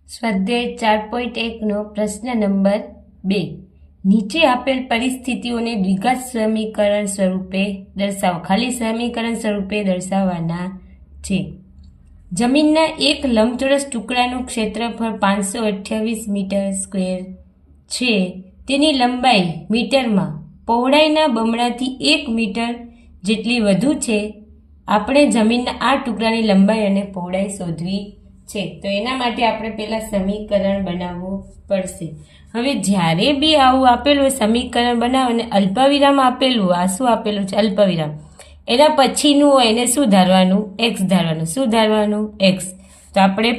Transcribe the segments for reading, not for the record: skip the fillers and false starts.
સ્વાધ્યાય 4.1નો પ્રશ્ન નંબર 2. નીચે આપેલ પરિસ્થિતિઓને દ્વિઘાત સમીકરણ સ્વરૂપે દર્શાવો. ખાલી સમીકરણ સ્વરૂપે દર્શાવવાના છે. જમીનના એક લંબચોરસ ટુકડાનું ક્ષેત્રફળ 528 મીટર સ્ક્વેર છે. તેની લંબાઈ મીટરમાં પહોળાઈના બમણાથી 1 મીટર જેટલી વધુ છે. આપણે જમીનના આ ટુકડાની લંબાઈ અને પહોળાઈ શોધવી છે. તો એના માટે આપણે પહેલા સમીકરણ બનાવવું પડશે. હવે જ્યારે બી આવું આપેલું સમીકરણ બનાવો અને અલ્પવિરામ આપેલું, આ શું આપેલું છે અલ્પવિરામ, એના પછીનું હોય એને શું ધારવાનું? એક્સ ધારવાનું. શું ધારવાનું? એક્સ. તો આપણે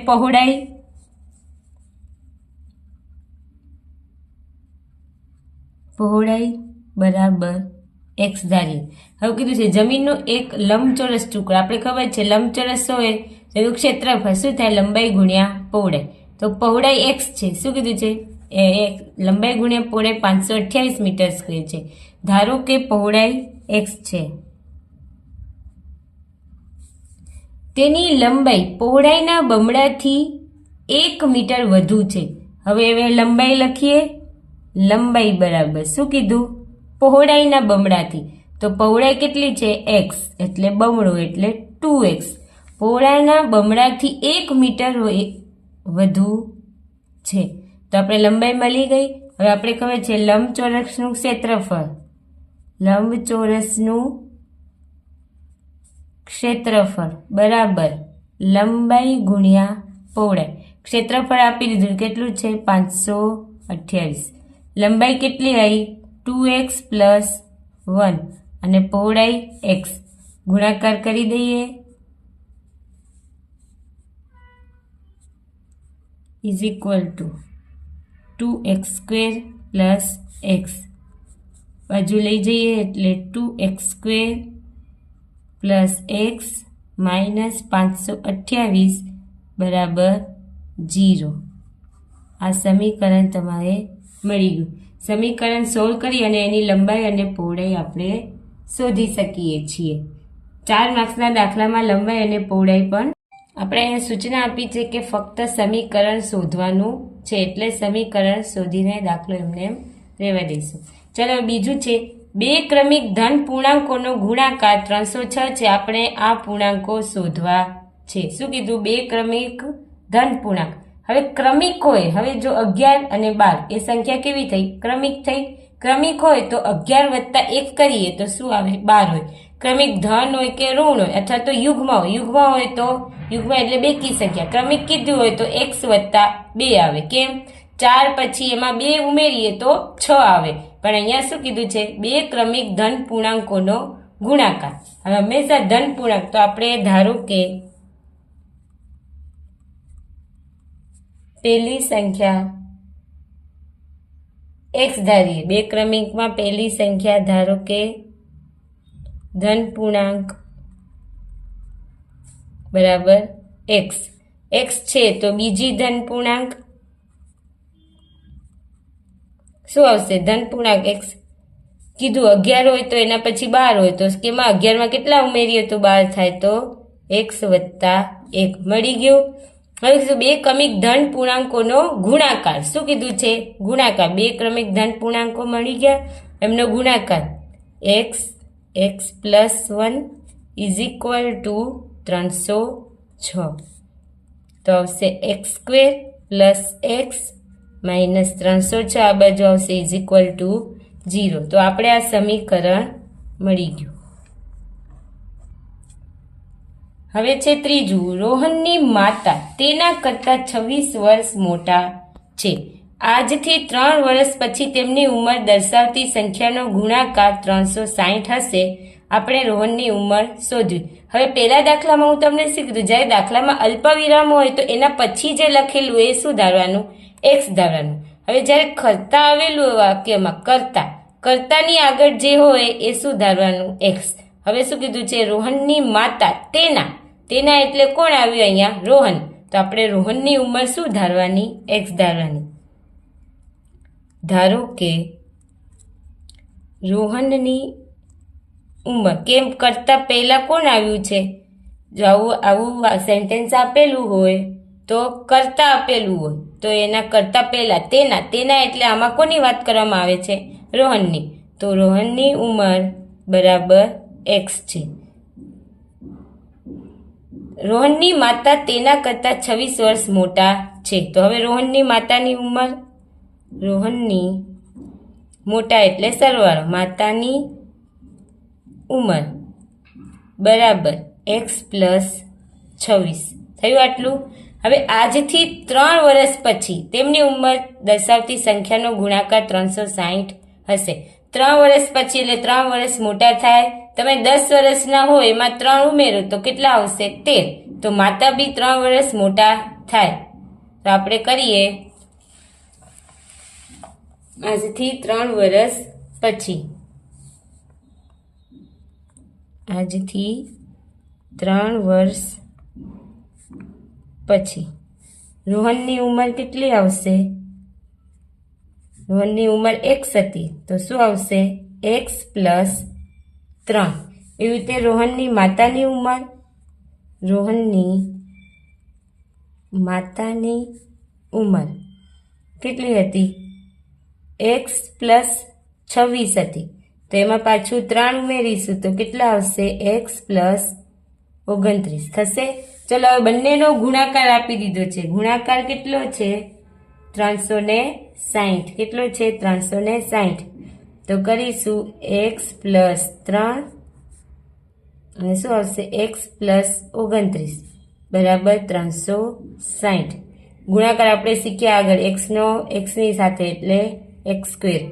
પહોળાઈ બરાબર એક્સ ધારીએ. હવે કીધું છે જમીનનો એક લંબચોરસ ટુકડો, આપણે ખબર છે લંબચોરસ હોય એનું ક્ષેત્રફળ શું થાય? લંબાઈ ગુણ્યા પહોળાઈ. તો પહોળાઈ એક્સ છે. શું કીધું છે? લંબાઈ ગુણ્યા પહોળાઈ 528 મીટર સ્ક્વેર છે. ધારો કે પહોળાઈ એક્સ છે, તેની લંબાઈ પહોળાઈના બમણાથી 1 મીટર વધુ છે. હવે લંબાઈ લખીએ. લંબાઈ બરાબર શું કીધું? પહોળાઈના બમણાથી. તો પહોળાઈ કેટલી છે? એક્સ, એટલે બમણું એટલે 2x. પહોળાઈના બમણાથી 1 મીટર વધુ છે. તો આપણે લંબાઈ મળી ગઈ. હવે આપણે ખબર છે લંબચોરસનું ક્ષેત્રફળ, લંબચોરસનું ક્ષેત્રફળ બરાબર લંબાઈ ગુણ્યા પહોળાઈ. ક્ષેત્રફળ આપી દીધું કેટલું છે? 528. લંબાઈ કેટલી આવી? 2x + 1 અને પહોળાઈ x. ગુણાકાર કરી દઈએ. Is equal to 2x² + x. બાજુ લઈ જઈએ એટલે 2x² + x - 528 બરાબર 0. આ સમીકરણ તમારે મળી ગયું. સમીકરણ સોલ્વ કરી અને એની લંબાઈ અને પહોળાઈ આપણે શોધી શકીએ છીએ. 4 માર્ક્સના દાખલામાં લંબાઈ અને પહોળાઈ પણ આપણે અહીંયા સૂચના આપી છે કે ફક્ત સમીકરણ શોધવાનું છે, એટલે સમીકરણ શોધીને દાખલો એમને એમ રહેવા દઈશું. ચાલો બીજું છે, 2 ક્રમિક ધન પૂર્ણાંકોનો ગુણાકાર 306 છે. આપણે આ પૂર્ણાંકો શોધવા છે. શું કીધું? 2 ક્રમિક ધન પૂર્ણાંક. હવે ક્રમિક હોય, હવે જો 11 અને 12 એ સંખ્યા કેવી થઈ? ક્રમિક થઈ. ક્રમિક હોય તો 11 + 1 કરીએ તો શું આવે? 12 હોય. ક્રમિક ધન હોય કે ઋણ હોય અથવા તો યુગ્મ હોય. યુગ્મ હોય તો યુગ્મ એટલે બેકી સંખ્યા. ક્રમિક કીધું હોય તો x + 2 આવે. કેમ? 4 પછી એમાં 2 ઉમેરીએ તો 6 આવે. પણ અહીંયા શું કીધું છે? 2 ક્રમિક ધન પૂર્ણાંકોનો ગુણાકાર. હવે હંમેશા ધન પૂર્ણાંક, તો આપણે ધારો કે પહેલી સંખ્યા x ધારીએ. 2 ક્રમિકમાં પહેલી સંખ્યા ધારો કે ધન પૂર્ણાંક બરાબર x. x છે તો બીજી ધન પૂર્ણાંક શું આવશે? ધન પૂર્ણાંક x. કીધું 11 હોય તો એના પછી 12 હોય તો કેમાં 11માં કેટલા ઉમેરીએ તો 12 થાય? તો x + 1 મળી ગયું. હવે 2 ક્રમિક ધન પૂર્ણાંકોનો ગુણાકાર. શું કીધું છે? ગુણાકાર. 2 ક્રમિક ધન પૂર્ણાંકો મળી ગયા, એમનો ગુણાકાર x + 1 = 306. તો આવશે x² + x - 306. આ બાજુ આવશે = 0. તો આપણે આ સમીકરણ મળી ગયું. હવે છે ત્રીજું, રોહનની માતા તેના કરતાં 26 વર્ષ મોટા છે. આજથી 3 વર્ષ પછી તેમની ઉંમર દર્શાવતી સંખ્યાનો ગુણાકાર 360 હશે. આપણે રોહનની ઉંમર શોધવી. હવે પહેલા દાખલામાં હું તમને શીખી, જ્યારે દાખલામાં અલ્પવિરામ હોય તો એના પછી જે લખેલું એ શું ધારવાનું? એક્સ ધારવાનું. હવે જ્યારે કરતા આવેલું વાક્યમાં કર્તાની આગળ જે હોય એ શું ધારવાનું? એક્સ. હવે શું કીધું છે? રોહનની માતા તેના એટલે કોણ આવ્યું અહીંયા? રોહન. તો આપણે રોહનની ઉંમર શું ધારવાની? એક્સ ધારવાની. ધારો કે રોહનની ઉંમર, કેમ કરતા પહેલા કોણ આવ્યું છે? જો આવું સેન્ટેન્સ આપેલું હોય તો કરતા આપેલું હોય તો એના કરતા પહેલા તેના એટલે આમાં કોની વાત કરવામાં આવે છે? રોહનની. તો રોહનની ઉંમર બરાબર x છે. રોહનની માતા તેના કરતા 26 વર્ષ મોટા છે. તો હવે રોહનની માતાની ઉંમર, રોહનની મોટા એટલે સરવાળો, માતાની ઉંમર બરાબર x પ્લસ 26 થયું આટલું. હવે આજથી 3 વર્ષ પછી તેમની ઉંમર દર્શાવતી સંખ્યાનો ગુણાકાર 360 હશે. 3 વર્ષ પછી એટલે 3 વર્ષ મોટા થાય. તમે 10 વર્ષના હોય એમાં 3 ઉમેરો તો કેટલા આવશે? 13. તો માતા બી 3 વર્ષ મોટા થાય. તો આપણે કરીએ આજથી 3 વર્ષ પછી. આજથી 3 વર્ષ પછી રોહનની ઉંમર કેટલી આવશે? રોહનની ઉંમર x હતી તો શું આવશે? x plus 3. એવી રીતે રોહનની માતાની ઉંમર, રોહનની માતાની ઉંમર કેટલી હતી? x પ્લસ 26 હતી. તો એમાં પાછું 3 ઉમેરીશું તો કેટલા આવશે? x પ્લસ 29 થશે. ચલો હવે બંનેનો ગુણાકાર આપી દીધો છે. ગુણાકાર કેટલો છે? 360. કેટલો છે? 360. તો કરીશું x પ્લસ 3 અને શું આવશે? x પ્લસ 29 બરાબર 360. ગુણાકાર આપણે શીખ્યા આગળ xની સાથે એટલે x સ્ક્વેર,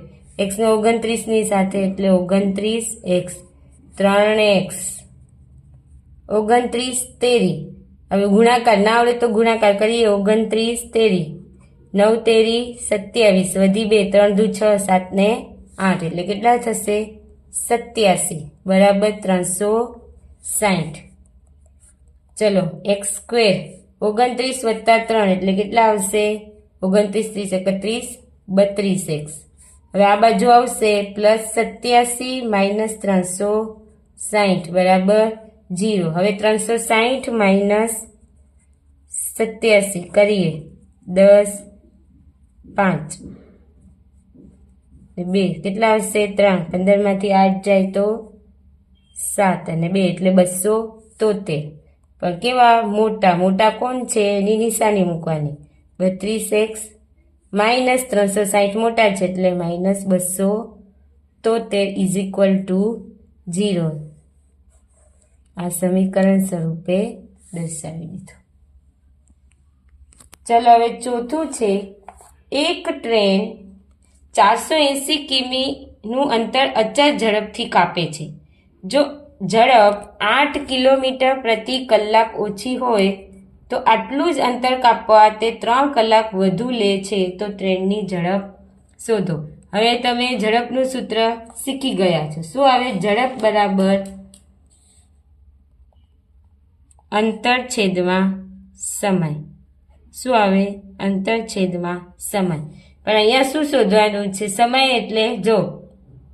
xનો 29ની સાથે એટલે 29x, 3x 29 તેરી. હવે ગુણાકાર ના આવડે તો ગુણાકાર કરીએ. 29 તેરી, 9 તેરી 27, વધી 2, 3 દુ 6, 7 ને 8 એટલે કેટલા થશે? 87 બરાબર 360. ચલો x સ્ક્વેર 29 વત્તા 3 એટલે કેટલા આવશે? 29 30 31 32x. હવે આ બાજુ આવશે પ્લસ 87 માઇનસ 360 બરાબર 0. હવે 360 માઇનસ 87 કરીએ. 10 5 2 કેટલા આવશે? 3. 15 માંથી 8 જાય તો 7 અને 2 એટલે 273. પણ કેવા મોટા કોણ છે? એની નિશાની મૂકવાની. 32x માઇનસ 360 મોટા છે એટલે માઇનસ 273 ઇઝ ઇક્વલ ટુ 0. આ સમીકરણ સ્વરૂપે દર્શાવી દીધું. ચલો હવે ચોથું છે. એક ટ્રેન 480 કિમીનું અંતર અચળ ઝડપથી કાપે છે. જો ઝડપ 8 કિલોમીટર પ્રતિ કલાક ઓછી હોય તો આટલું જ અંતર કાપવા તે 3 કલાક વધુ લે છે તો ટ્રેનની ઝડપ શોધો. હવે તમે ઝડપનું સૂત્ર શીખી ગયા છો. શું આવે? ઝડપ બરાબર અંતર છેદમાં સમય. શું આવે? અંતર છેદમાં સમય. પણ અહીંયા શું શોધવાનું છે? સમય એટલે જો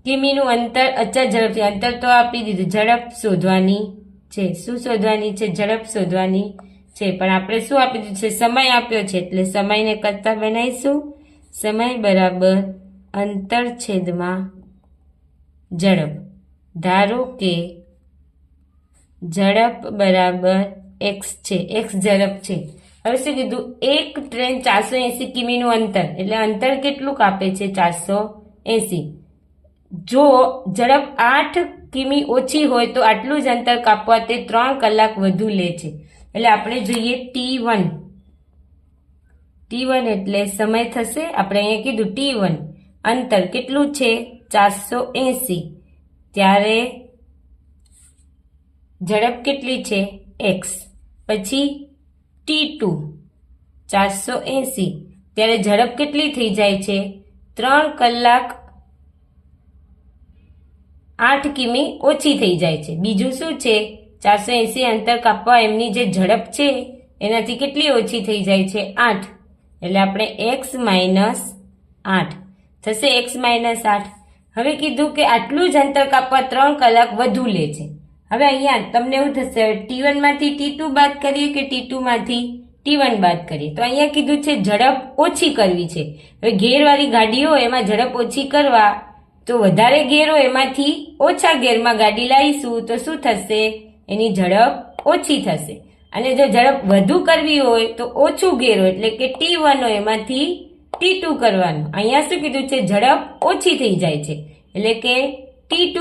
કિમીનું અંતર અચળ ઝડપથી, અંતર તો આપી દીધું, ઝડપ શોધવાની છે. શું શોધવાની છે? ઝડપ શોધવાની છે. પણ આપણે શું આપી દીધું છે? સમય આપ્યો છે એટલે સમયને કરતા બનાવીશું. સમય બરાબર અંતર છેદમાં ઝડપ. ધારો કે ઝડપ બરાબર x છે, x ઝડપ છે. હવે શું કીધું? એક ટ્રેન 480 કિમીનું અંતર એટલે અંતર કેટલું કાપે છે? 480. જો ઝડપ 8 કિમી ઓછી હોય તો આટલું જ અંતર કાપવા તે 3 કલાક વધુ લે છે. એટલે આપણે જોઈએ t1. t1 એટલે સમય થશે. આપણે અહીંયા કીધું t1 અંતર કેટલું છે? 480. ત્યારે ઝડપ કેટલી છે? x. પછી t2 480 ત્યારે ઝડપ કેટલી થઈ જાય છે? 3 કલાક 8 કિમી ઓછી થઈ જાય છે. બીજું શું છે? 480 અંતર કાપવા એમની જે ઝડપ છે એનાથી કેટલી ઓછી થઈ જાય છે? 8. એટલે આપણે x માઇનસ 8 થશે. x minus 8. હવે કીધું કે આટલું જ અંતર કાપવા 3 કલાક વધુ લે છે. હવે અહીંયા તમને એવું થશે, T1 માંથી T2 બાદ કરીએ કે T2 માંથી T1 બાદ કરીએ તો અહીંયા કીધું છે ઝડપ ઓછી કરવી છે. હવે ગેરવાળી ગાડી હોય એમાં ઝડપ ઓછી કરવા તો વધારે ગેર હોય એમાંથી ઓછા ગેરમાં ગાડી લાવીશું તો શું થશે? એની ઝડપ ઓછી થશે. અને જો ઝડપ વધુ કરવી હોય તો ઓછું ગેર હોય એટલે કે T1 હોય એમાંથી T2 કરવાનું. અહીંયા શું કીધું છે? ઝડપ ઓછી થઈ જાય છે એટલે કે T2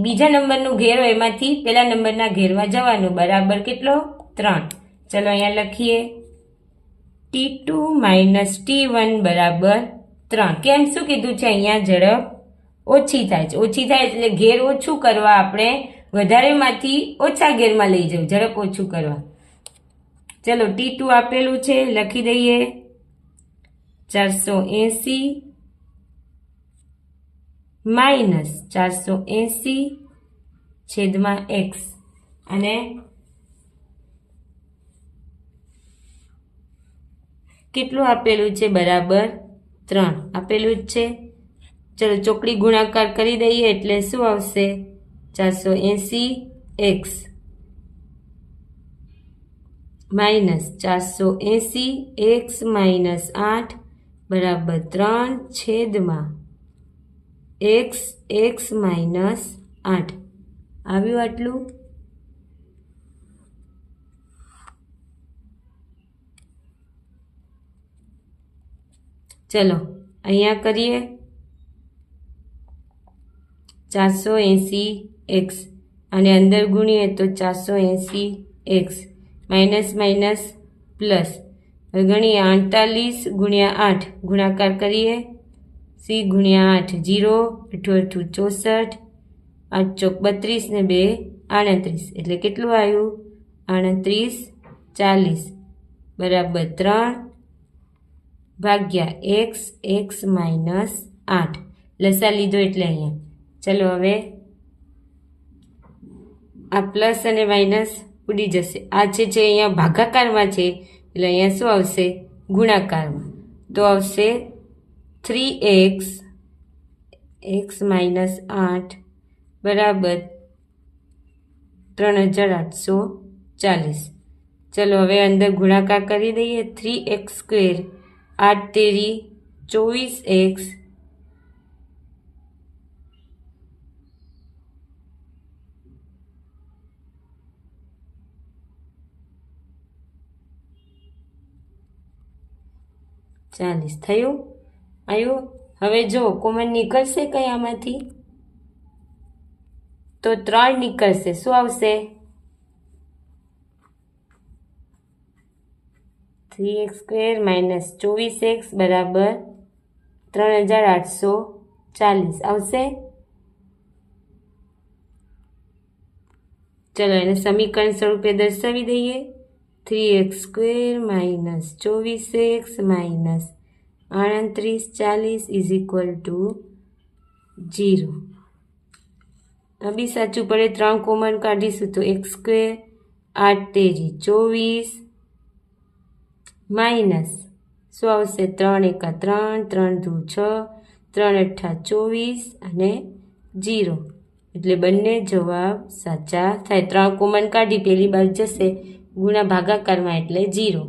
બીજા નંબરનું ઘેર હોય એમાંથી પેલા નંબરના ઘેરમાં જવાનું. બરાબર કેટલો? 3. ચલો અહીંયા લખીએ T2 માઇનસ T1 બરાબર 3. કેમ? શું કીધું છે? અહીંયા ઝડપ ઓછી થાય છે. ઓછી થાય એટલે ઘેર ઓછું કરવા આપણે વધારેમાંથી ઓછા ઘેરમાં લઈ જવું, ઝડપ ઓછું કરવા. ચલો T2 આપેલું છે, લખી દઈએ 480 માઇનસ 480 છેદમાં x અને કેટલું આપેલું છે? બરાબર 3 આપેલું જ છે. ચલો ચોકડી ગુણાકાર કરી દઈએ એટલે શું આવશે? 480x માઇનસ 480x માઇનસ 8 બરાબર 3 છેદમાં x માઇનસ 8. આવ્યું આટલું? ચલો અહીંયા કરીએ 480x અને અંદર ગુણીએ તો 480x માઇનસ માઇનસ પ્લસ. હવે ગણીએ 48 ગુણ્યા 8 ગુણાકાર કરીએ. c ગુણ્યા 8 0 8 64 8 ચોક 32 ને 2 38 એટલે કેટલું આવ્યું? 38 40 બરાબર 3 ભાગ્યા x માઇનસ 8. લસા લીધો એટલે અહીંયા. ચલો હવે આ પ્લસ અને માઇનસ ઉડી જશે. આ છે અહીંયા ભાગાકારમાં છે એટલે અહીંયા શું આવશે? ગુણાકારમાં. તો આવશે 3x માઇનસ 8 બરાબર 3840. ચલો હવે અંદર ગુણાકાર કરી દઈએ. 3x સ્ક્વેર 8 તેરી 24x થયું. આવ્યું? હવે જો કોમન નીકળશે કઈ આમાંથી? તો 3 નીકળશે. શું આવશે? 3x સ્ક્વેર માઇનસ 24x બરાબર 3840 આવશે. ચલો એને સમીકરણ સ્વરૂપે દર્શાવી દઈએ. 3x square minus 24x minus 3840 is equal to 0. આ બી સાચું પડે. 3 કોમન કાઢીશું તો x સ્ક્વેર 8 તેરી 24 માઇનસ શું આવશે? 3 એકા 3 3 દુ 6 3 અઠ્ઠા 24 અને 0 એટલે બંને જવાબ સાચા થાય. 3 કોમન કાઢી પેલી બાજુ જશે ગુણા ભાગાકારમાં એટલે 0.